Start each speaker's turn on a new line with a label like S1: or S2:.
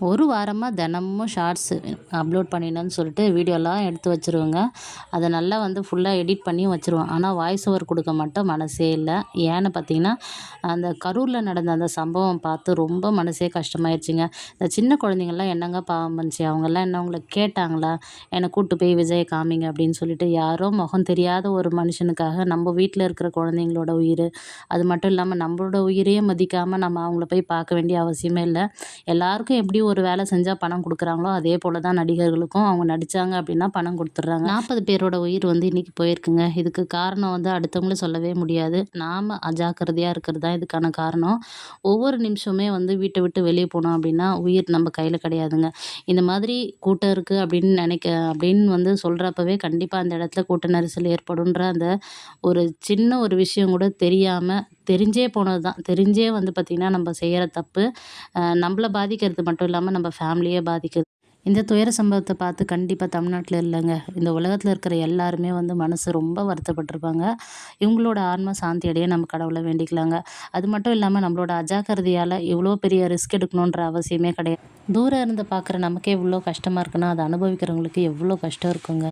S1: ஒரு வாரமா தினமும் ஷார்ட்ஸ் அப்லோட் பண்ணிடணும்னு சொல்லிட்டு வீடியோலாம் எடுத்து வச்சுருவேங்க. அத நல்லா ஃபுல்லா எடிட் பண்ணியும் வச்சுருவேன். ஆனா வாய்ஸ் ஓவர் கொடுக்க மட்டும் மனசே இல்ல. ஏன்னு பார்த்தீங்கன்னா, அந்த கரூர்ல நடந்த அந்த சம்பவம் பார்த்து ரொம்ப மனசே கஷ்டமாயிருச்சுங்க. இந்த சின்ன குழந்தைங்கலாம் என்னங்க பாவம் பண்ணுச்சு? அவங்கலாம் என்ன உங்கள கேட்டாங்களா? என்ன கூட்டு போய் விஜய காமிங்க அப்படின்னு சொல்லிட்டு, யாரோ முகம் தெரியாத ஒரு மனுஷனுக்காக நம்ம வீட்ல இருக்கிற குழந்தைங்களோட உயிரு, அது மட்டும் இல்லாம நம்மளோட உயிரையே மதிக்காம நம்ம அவங்கள போய் பார்க்க வேண்டிய அவசியமே இல்ல. எல்லாருக்கும் எப்படி ஒரு வேலை செஞ்சா பணம் குடுக்குறாங்களோ, அதே போல தான் நடிகர்களுக்கும் அவங்க நடிச்சாங்க அப்படின்னா பணம் குடுத்துடுறாங்க. 40 பேரோட உயிர் இன்னைக்கு போயிருக்குங்க. இதுக்கு காரணம் அடுத்தவங்கள சொல்லவே முடியாது. நாம அஜாக்கிரதையா இருக்கிறது தான் இதுக்கான காரணம். ஒவ்வொரு நிமிஷமுமே வீட்ட விட்டு வெளிய போனோம் அப்படின்னா, உயிர் நம்ம கையில கிடையாதுங்க. இந்த மாதிரி கூட்டம் இருக்கு அப்படின்னு சொல்றப்பவே கண்டிப்பா அந்த இடத்துல கூட்ட நெரிசல் ஏற்படும்ன்ற அந்த ஒரு சின்ன ஒரு விஷயம் கூட தெரியாம, தெரிஞ்சே போனது தான். தெரிஞ்சே பார்த்தீங்கன்னா, நம்ம செய்யற தப்பு நம்மள பாதிக்கிறது மட்டும் இல்லாம நம்ம ஃபேமிலியே பாதிக்குது. இந்த துயர சம்பவத்த பார்த்து கண்டிப்பா தமிழ்நாட்ல இல்லங்க. இந்த உலகத்துல இருக்கிற எல்லாருமே மனசு ரொம்ப வருத்தப்பட்டுருப்பாங்க. இவங்களோட ஆன்மா சாந்தி அடைய நம்ம கடவுள வேண்டிக்கலாங்க. அது மட்டும் இல்லாம நம்மளோட அஜாக்கிரதையால இவ்ளோ பெரிய ரிஸ்க் எடுக்கணுன்ற அவசியமே கிடையாது. தூரம் இருந்து பார்க்குற நமக்கே இவ்ளோ கஷ்டமா இருக்குன்னா, அத அனுபவிக்கிறவங்களுக்கு எவ்ளோ கஷ்டம் இருக்குங்க.